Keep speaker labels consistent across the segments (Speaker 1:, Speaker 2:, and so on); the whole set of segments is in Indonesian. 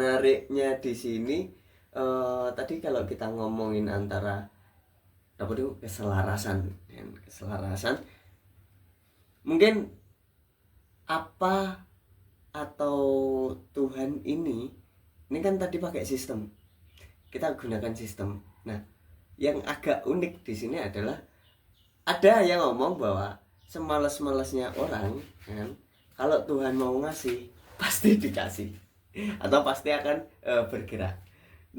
Speaker 1: menariknya di sini tadi kalau kita ngomongin antara apa itu keselarasan mungkin apa atau Tuhan ini kan tadi pakai sistem, kita gunakan sistem. Nah, yang agak unik di sini adalah ada yang ngomong bahwa semales-malesnya orang kan, kalau Tuhan mau ngasih pasti dikasih atau pasti akan bergerak.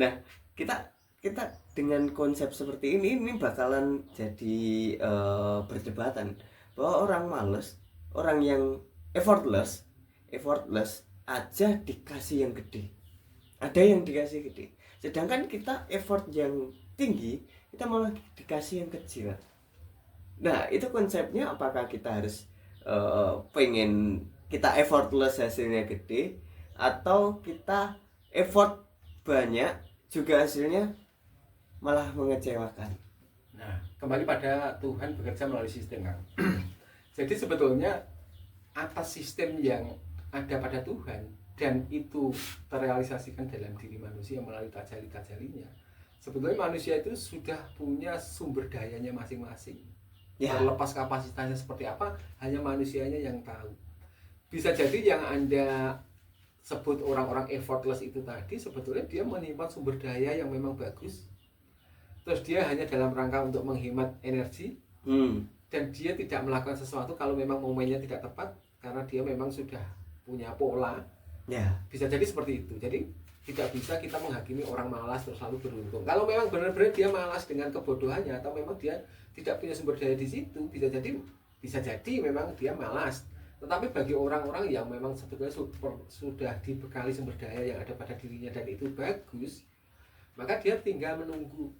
Speaker 1: Nah, kita kita dengan konsep seperti ini bakalan jadi perdebatan bahwa orang males, orang yang effortless aja dikasih yang gede. Ada yang dikasih gede. Sedangkan kita effort yang tinggi, kita malah dikasih yang kecil. Nah, itu konsepnya apakah kita harus pengen kita effortless hasilnya gede atau kita effort banyak juga hasilnya malah mengecewakan.
Speaker 2: Nah, kembali pada Tuhan bekerja melalui sistem, Kang. Jadi sebetulnya atas sistem yang ada pada Tuhan dan itu terrealisasikan dalam diri manusia melalui tajali-tajalinya. Sebetulnya manusia itu sudah punya sumber dayanya masing-masing. Ya. Terlepas kapasitasnya seperti apa, hanya manusianya yang tahu. Bisa jadi yang Anda sebut orang-orang effortless itu tadi, sebetulnya dia menyimpan sumber daya yang memang bagus. Terus dia hanya dalam rangka untuk menghemat energi, dan dia tidak melakukan sesuatu kalau memang momennya tidak tepat, karena dia memang sudah punya pola. Ya. Bisa jadi seperti itu. Jadi tidak bisa kita menghakimi orang malas terus selalu beruntung. Kalau memang benar-benar dia malas dengan kebodohannya atau memang dia tidak punya sumber daya di situ, bisa jadi memang dia malas. Tetapi bagi orang-orang yang memang sebetulnya sudah dibekali sumber daya yang ada pada dirinya dan itu bagus, maka dia tinggal menunggu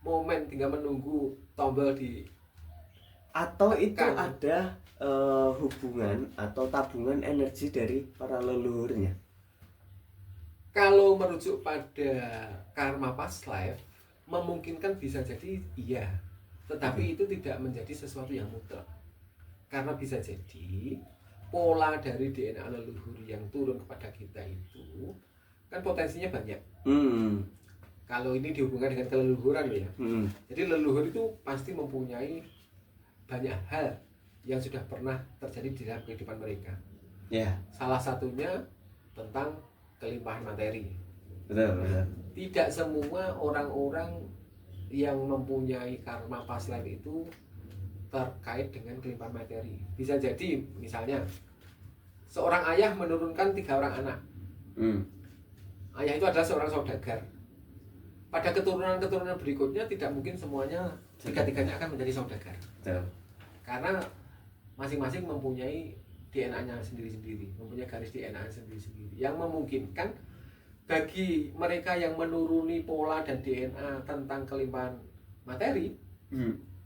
Speaker 2: momen, tinggal menunggu tombol di
Speaker 1: atau itu ada hubungan atau tabungan energi dari para leluhurnya.
Speaker 2: Kalau merujuk pada karma past life, memungkinkan bisa jadi iya, tetapi itu tidak menjadi sesuatu yang mutlak. Karena bisa jadi pola dari DNA leluhur yang turun kepada kita itu kan potensinya banyak. Kalau ini dihubungkan dengan keleluhuran ya. Jadi leluhur itu pasti mempunyai banyak hal yang sudah pernah terjadi di dalam kehidupan mereka. Salah satunya tentang kelimpahan materi.
Speaker 1: Betul.
Speaker 2: Tidak semua orang-orang yang mempunyai karma past life itu terkait dengan kelimpahan materi. Bisa jadi misalnya seorang ayah menurunkan 3 orang anak. Ayah itu adalah seorang saudagar. Pada keturunan-keturunan berikutnya tidak mungkin semuanya tiga-tiganya akan menjadi saudagar. Karena masing-masing mempunyai DNA-nya sendiri-sendiri, mempunyai garis DNA sendiri-sendiri yang memungkinkan bagi mereka yang menuruni pola dan DNA tentang kelimpahan materi,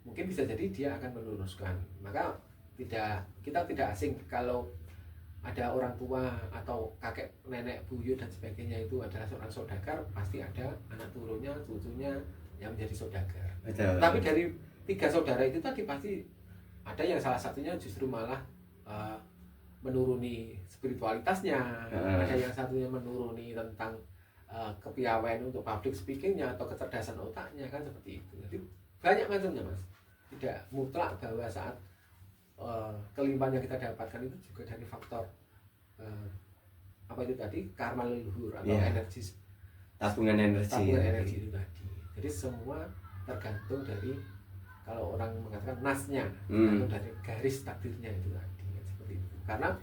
Speaker 2: mungkin bisa jadi dia akan meneruskan. Maka kita tidak asing kalau ada orang tua atau kakek, nenek, buyut dan sebagainya itu adalah seorang saudagar, pasti ada anak turunnya, cucunya yang menjadi saudagar. Tapi dari 3 saudara itu tadi pasti ada yang salah satunya justru malah menuruni spiritualitasnya, ada yang satunya menuruni tentang kepiawaian untuk public speakingnya atau kecerdasan otaknya, kan seperti itu. Jadi banyak macamnya, Mas. Tidak mutlak bahwa saat kelimpahan yang kita dapatkan itu juga dari faktor apa itu tadi, karma leluhur atau energi,
Speaker 1: tabungan energi
Speaker 2: itu tadi. Jadi semua tergantung dari, kalau orang mengatakan nasnya, tergantung dari garis takdirnya itu tadi, seperti itu. Karena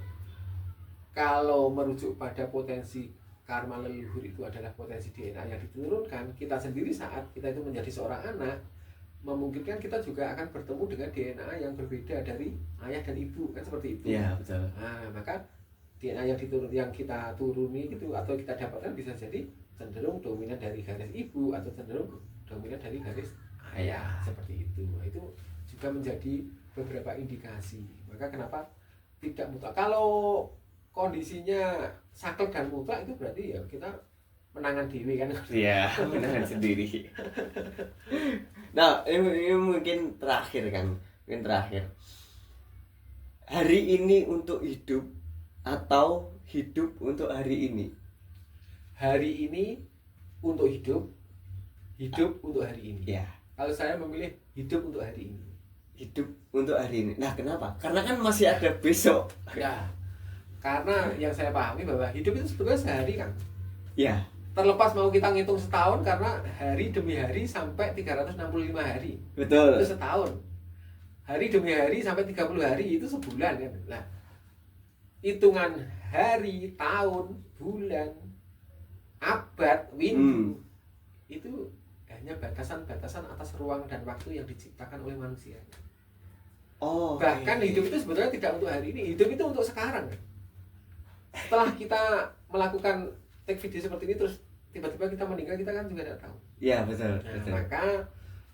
Speaker 2: kalau merujuk pada potensi karma leluhur itu adalah potensi DNA yang diturunkan, kita sendiri saat kita itu menjadi seorang anak, memungkinkan kita juga akan bertemu dengan DNA yang berbeda dari ayah dan ibu, kan seperti itu.
Speaker 1: Iya, betul.
Speaker 2: Nah, maka DNA yang kita turuni itu atau kita dapatkan bisa jadi cenderung dominan dari garis ibu atau cenderung dominan dari garis ayah, seperti itu. Nah, itu juga menjadi beberapa indikasi. Maka kenapa tidak mutlak? Kalau kondisinya saklek dan mutlak itu berarti ya kita menangan diri kan?
Speaker 1: Iya, menangan sendiri. Nah, ini mungkin terakhir kan, Hari ini untuk hidup atau hidup untuk hari ini?
Speaker 2: hari ini untuk hidup, hidup untuk hari ini.
Speaker 1: Ya,
Speaker 2: Kalau saya memilih hidup untuk hari ini.
Speaker 1: hidup untuk hari ini. Nah, kenapa? Karena kan masih ada besok.
Speaker 2: Ya, karena yang saya pahami bahwa hidup itu sebetulnya sehari kan.
Speaker 1: Ya,
Speaker 2: Terlepas mau kita ngitung setahun, karena hari demi hari sampai 365 hari
Speaker 1: betul.
Speaker 2: itu setahun. Hari demi hari sampai 30 hari itu sebulan kan. Nah, hitungan hari, tahun, bulan, abad, windu itu hanya batasan-batasan atas ruang dan waktu yang diciptakan oleh manusia.
Speaker 1: Oh.
Speaker 2: Bahkan hidup itu sebetulnya tidak untuk hari ini, hidup itu untuk sekarang. Setelah kita melakukan take video seperti ini terus tiba-tiba kita meninggal, kita kan juga tidak tahu.
Speaker 1: Ya, betul,
Speaker 2: Nah,
Speaker 1: betul.
Speaker 2: maka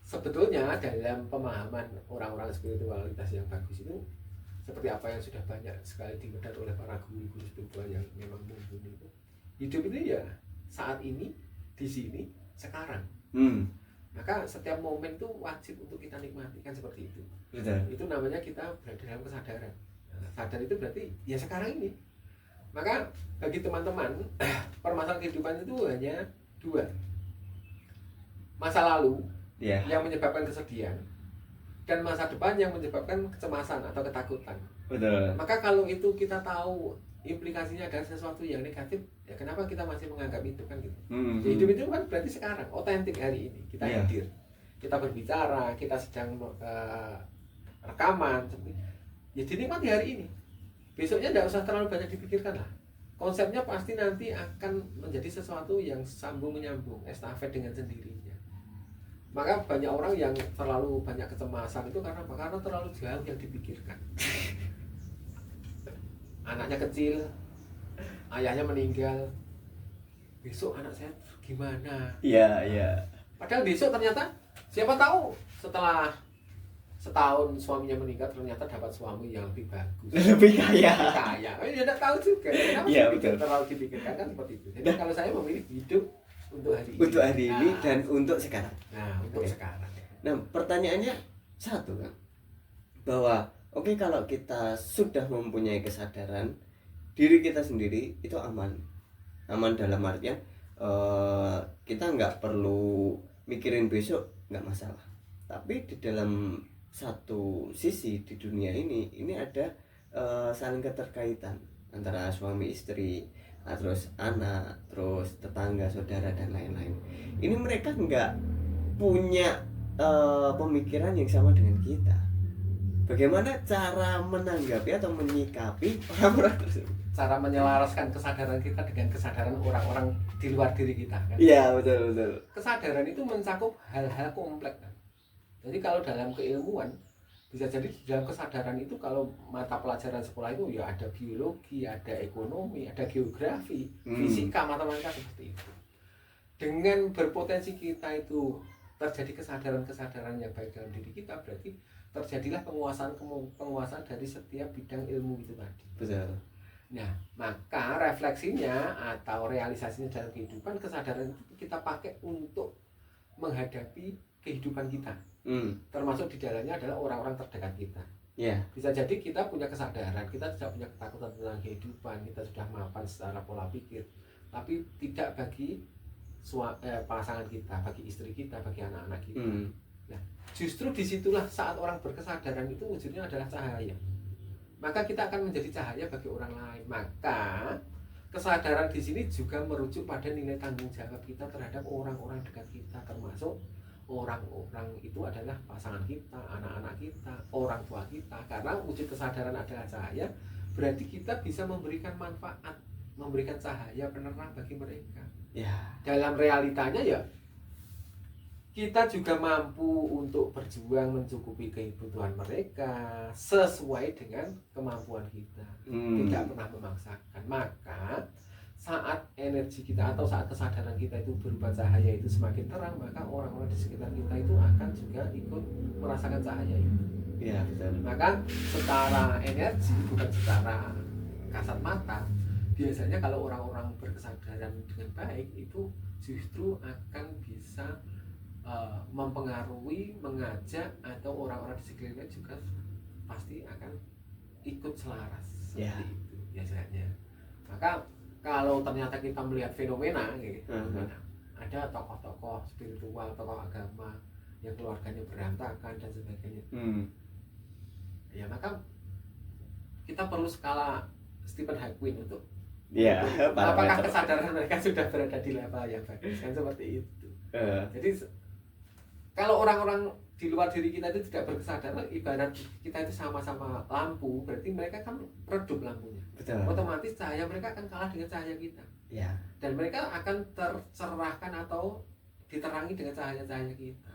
Speaker 2: sebetulnya dalam pemahaman orang-orang spiritualitas yang bagus itu, seperti apa yang sudah banyak sekali dibedah oleh para guru-guru spiritual yang memang mumpuni itu, hidup itu ya saat ini, di sini, sekarang. Maka setiap momen itu wajib untuk kita nikmati, kan seperti itu.
Speaker 1: Betul.
Speaker 2: Itu namanya kita berada dalam kesadaran. Nah, sadar itu berarti ya sekarang ini. Maka bagi teman-teman, permasalahan kehidupan itu hanya dua. Masa lalu
Speaker 1: Ya,
Speaker 2: yang menyebabkan kesedihan, dan masa depan yang menyebabkan kecemasan atau ketakutan.
Speaker 1: betul.
Speaker 2: Maka kalau itu kita tahu implikasinya adalah sesuatu yang negatif, ya kenapa kita masih menganggap itu kan gitu. Ya, hidup itu kan berarti sekarang, otentik hari ini. Kita
Speaker 1: Iya.
Speaker 2: hadir, kita berbicara, kita sedang rekaman, ya dinikmati hari ini. Besoknya tidak usah terlalu banyak dipikirkan lah. Konsepnya pasti nanti akan menjadi sesuatu yang sambung menyambung, estafet dengan sendirinya. Maka banyak orang yang terlalu banyak kecemasan itu karena apa? Karena terlalu jauh yang dipikirkan. Anaknya kecil, ayahnya meninggal, besok anak saya gimana?
Speaker 1: Iya, iya.
Speaker 2: Padahal besok ternyata siapa tahu setelah setahun suaminya meninggal ternyata dapat suami yang lebih bagus,
Speaker 1: Lebih kaya.
Speaker 2: kaya. Ya tidak tahu juga. Kenapa
Speaker 1: Iya,
Speaker 2: dipikir,
Speaker 1: betul.
Speaker 2: terlalu dipikirkan kan seperti itu. Jadi kalau saya memilih hidup untuk hari ini.
Speaker 1: Untuk hari ini
Speaker 2: Nah,
Speaker 1: dan untuk sekarang.
Speaker 2: nah untuk
Speaker 1: Oke.
Speaker 2: sekarang.
Speaker 1: Nah, pertanyaannya satu kan, bahwa oke, kalau kita sudah mempunyai kesadaran diri kita sendiri itu aman dalam artian kita nggak perlu mikirin besok, nggak masalah. Tapi di dalam satu sisi di dunia ini ada saling keterkaitan antara suami istri, terus anak, terus tetangga, saudara, dan lain-lain. Ini mereka nggak punya pemikiran yang sama dengan kita. Bagaimana cara menanggapi atau menyikapi orang-orang tersebut?
Speaker 2: Cara menyelaraskan kesadaran kita dengan kesadaran orang-orang di luar diri kita kan.
Speaker 1: Iya, betul.
Speaker 2: Kesadaran itu mencakup hal-hal kompleks kan. Jadi kalau dalam keilmuan bisa jadi di dalam kesadaran itu, kalau mata pelajaran sekolah itu ya ada biologi, ada ekonomi, ada geografi, fisika, matematika, seperti itu. Dengan berpotensi kita itu terjadi kesadaran-kesadaran yang baik dalam diri kita, berarti terjadilah penguasaan dari setiap bidang ilmu itu tadi.
Speaker 1: Betul.
Speaker 2: Nah, maka refleksinya atau realisasinya dalam kehidupan, kesadaran itu kita pakai untuk menghadapi kehidupan kita. Termasuk di dalamnya adalah orang-orang terdekat kita.
Speaker 1: Ya.
Speaker 2: Bisa jadi kita punya kesadaran, kita tidak punya ketakutan tentang kehidupan, kita sudah mapan secara pola pikir, tapi tidak bagi pasangan kita, bagi istri kita, bagi anak-anak kita. Nah, justru disitulah saat orang berkesadaran itu wujudnya adalah cahaya. Maka kita akan menjadi cahaya bagi orang lain. Maka kesadaran di sini juga merujuk pada nilai tanggung jawab kita terhadap orang-orang dekat kita, termasuk orang-orang itu adalah pasangan kita, anak-anak kita, orang tua kita. Karena wujud kesadaran adalah cahaya, berarti kita bisa memberikan manfaat, memberikan cahaya penerang bagi mereka.
Speaker 1: Ya.
Speaker 2: Dalam realitanya ya kita juga mampu untuk berjuang mencukupi kebutuhan mereka sesuai dengan kemampuan kita. Tidak pernah memaksakan. Maka saat energi kita atau saat kesadaran kita itu berupa cahaya itu semakin terang, maka orang-orang di sekitar kita itu akan juga ikut merasakan cahaya itu.
Speaker 1: Ya, betul.
Speaker 2: Maka secara energi, bukan secara kasat mata, biasanya kalau orang-orang berkesadaran dengan baik itu justru akan bisa mempengaruhi, mengajak, atau orang-orang di sekelilingnya juga pasti akan ikut selaras seperti itu biasanya. Maka
Speaker 3: kalau ternyata kita melihat fenomena gitu,
Speaker 1: Mhm.
Speaker 3: ada tokoh-tokoh spiritual, tokoh agama yang keluarganya berantakan dan sebagainya, ya maka kita perlu skala Stephen Hawking untuk
Speaker 1: Iya,
Speaker 3: apakah
Speaker 1: parameter.
Speaker 3: kesadaran mereka sudah berada di level yang bagus, kan seperti itu.
Speaker 1: Eh,
Speaker 3: Jadi kalau orang-orang di luar diri kita itu tidak berkesadaran, ibarat kita itu sama-sama lampu, berarti mereka kan redup lampunya.
Speaker 1: betul.
Speaker 3: Otomatis cahaya mereka akan kalah dengan cahaya kita.
Speaker 1: Ya.
Speaker 3: Dan mereka akan tercerahkan atau diterangi dengan cahaya-cahaya kita.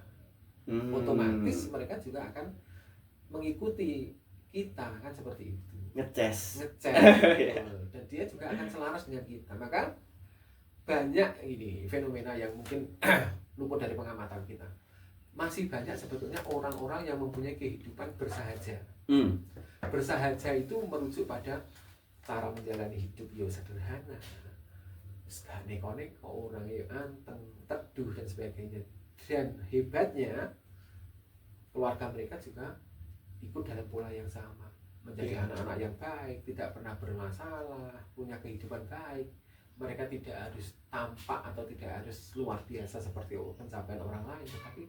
Speaker 3: Otomatis mereka juga akan mengikuti kita, kan seperti itu.
Speaker 1: Ngeces.
Speaker 3: Ngecek. Dan dia juga akan selaras dengan kita. Maka banyak ini fenomena yang mungkin luput dari pengamatan kita. Masih banyak sebetulnya orang-orang yang mempunyai kehidupan bersahaja. Bersahaja itu merujuk pada cara menjalani hidup yo sederhana, gak neko-neko, orangnya anteng, teduh dan sebagainya. Dan hebatnya keluarga mereka juga ikut dalam pola yang sama, menjadi anak-anak yang baik, tidak pernah bermasalah, punya kehidupan baik. Mereka tidak harus tampak atau tidak harus luar biasa seperti pencapaian orang lain, tetapi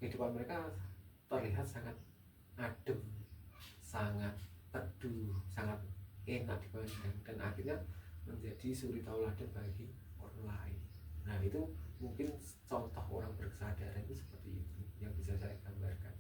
Speaker 3: kehidupan mereka terlihat sangat adem, sangat teduh, sangat enak dipandang, dan akhirnya menjadi suri tauladan bagi orang lain. Nah itu mungkin contoh orang berkesadaran itu seperti itu yang bisa saya gambarkan.